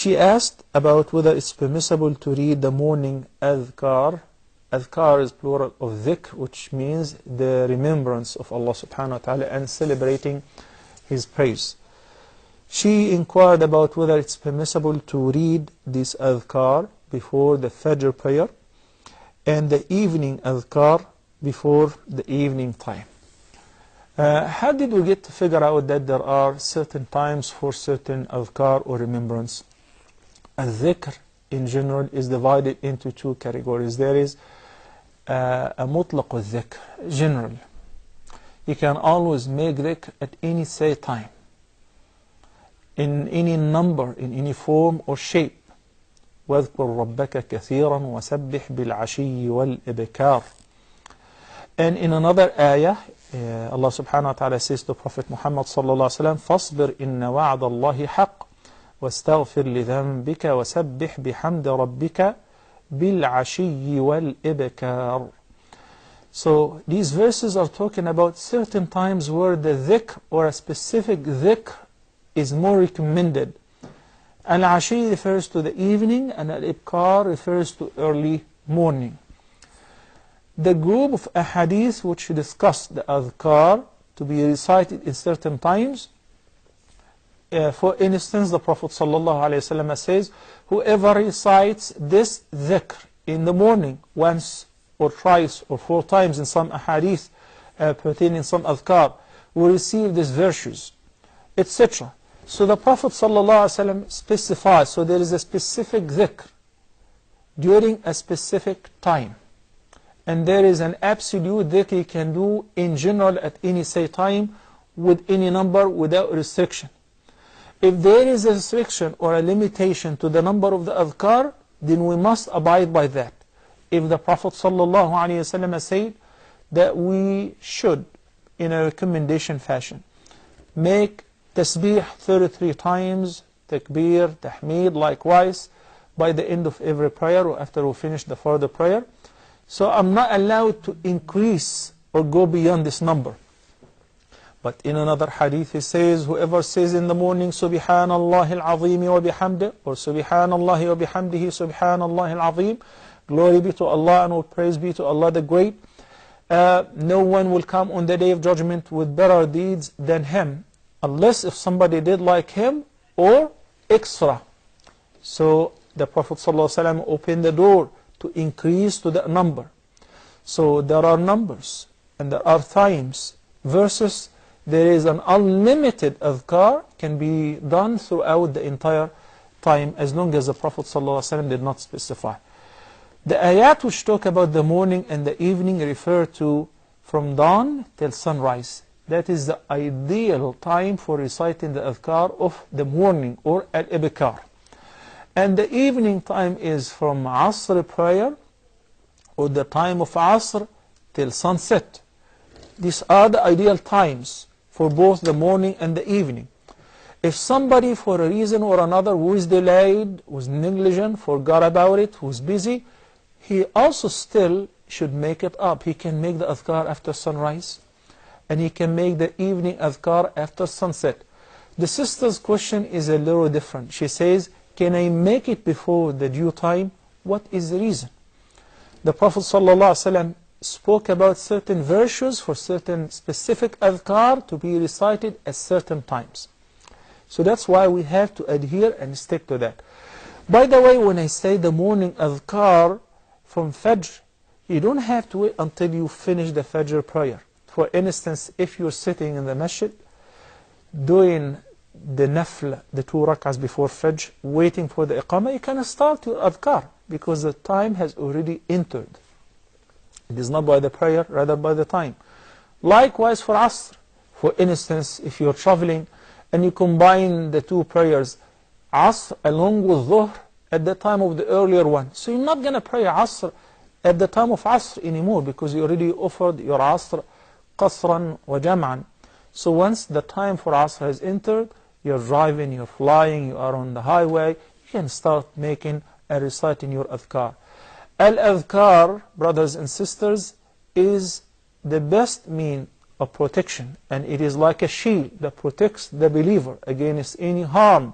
She asked about whether it's permissible to read the morning azkar. Azkar is plural of dhikr, which means the remembrance of Allah subhanahu wa ta'ala and celebrating His praise. She inquired about whether it's permissible to read this azkar before the Fajr prayer and the evening azkar before the evening time. How did we get to figure out that there are certain times for certain azkar or remembrance? Al-dhikr in general is divided into two categories. There is a mutlaq al-dhikr, general. You can always make dhikr at any say time, in any number, in any form or shape. وَاذْكُرْ رَبَّكَ كَثِيرًا وَسَبِّحْ بِالْعَشِيِّ وَالْإِبْكَارِ. And in another ayah, Allah subhanahu wa ta'ala says to Prophet Muhammad sallallahu alaihi wasallam, فَاصْبِرْ إِنَّ وَعْدَ اللَّهِ حَقٌّ وَاسْتَغْفِرْ لِذَنْبِكَ وَسَبِّحْ بِحَمْدِ رَبِّكَ بِالْعَشِيِّ وَالْإِبْكَارِ. So these verses are talking about certain times where the dhikr or a specific dhikr is more recommended. Al-Ashi refers to the evening and Al-Ibkar refers to early morning. The group of ahadith which discuss the adhkar to be recited in certain times, for instance, the Prophet ﷺ says, whoever recites this dhikr in the morning once or twice or 4 times in some ahadith pertaining some adhkar will receive these virtues, etc. So the Prophet ﷺ specifies, so there is a specific dhikr during a specific time. And there is an absolute dhikr you can do in general at any say time with any number without restriction. If there is a restriction or a limitation to the number of the adhkar, then we must abide by that. If the Prophet ﷺ said that we should, in a recommendation fashion, make tasbih 33 times, takbir, tahmeed, likewise, by the end of every prayer or after we finish the further prayer. So I'm not allowed to increase or go beyond this number. But in another hadith he says, whoever says in the morning, Subhanallah al-Azim wa bihamdih, or Subhanallah wa bihamdihi, Subhanallah al-Azim, glory be to Allah and all praise be to Allah the Great, no one will come on the day of judgment with better deeds than him, unless if somebody did like him or extra. So the Prophet ﷺ opened the door to increase to that number. So there are numbers and there are times versus there is an unlimited adhkar can be done throughout the entire time as long as the Prophet ﷺ did not specify. The ayat which talk about the morning and the evening refer to from dawn till sunrise. That is the ideal time for reciting the adhkar of the morning or al-ibkar. And the evening time is from Asr prayer or the time of Asr till sunset. These are the ideal times for both the morning and the evening. If somebody for a reason or another who is delayed, who is negligent, forgot about it, who is busy, he also still should make it up. He can make the adhkar after sunrise and he can make the evening adhkar after sunset. The sister's question is a little different. She says, can I make it before the due time? What is the reason? The Prophet ﷺ spoke about certain virtues for certain specific adhkar to be recited at certain times. So that's why we have to adhere and stick to that. By the way, when I say the morning adhkar from Fajr, you don't have to wait until you finish the Fajr prayer. For instance, if you're sitting in the masjid doing the nafl, the 2 rak'ahs before Fajr, waiting for the iqamah, you can start your adhkar because the time has already entered. It is not by the prayer, rather by the time. Likewise for Asr. For instance, if you're traveling and you combine the 2 prayers, Asr along with Dhuhr at the time of the earlier one. So you're not going to pray Asr at the time of Asr anymore because you already offered your Asr qasran wa jam'an. So once the time for Asr has entered, you're driving, you're flying, you are on the highway, you can start making and reciting your adhkar. Al-adhkar, brothers and sisters, is the best mean of protection, and it is like a shield that protects the believer against any harm.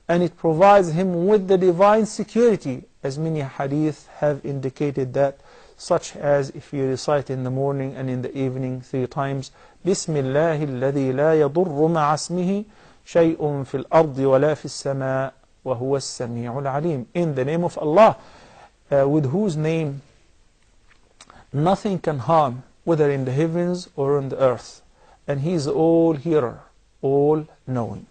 and it provides him with the divine security, as many hadith have indicated that, such as if you recite in the morning and in the evening 3 times, بسم الله الذي لا يضر مع اسمه شيء في الأرض ولا في السماء وهو السميع العليم. In the name of Allah, with whose name nothing can harm, whether in the heavens or on the earth, and He is all hearer, all knowing.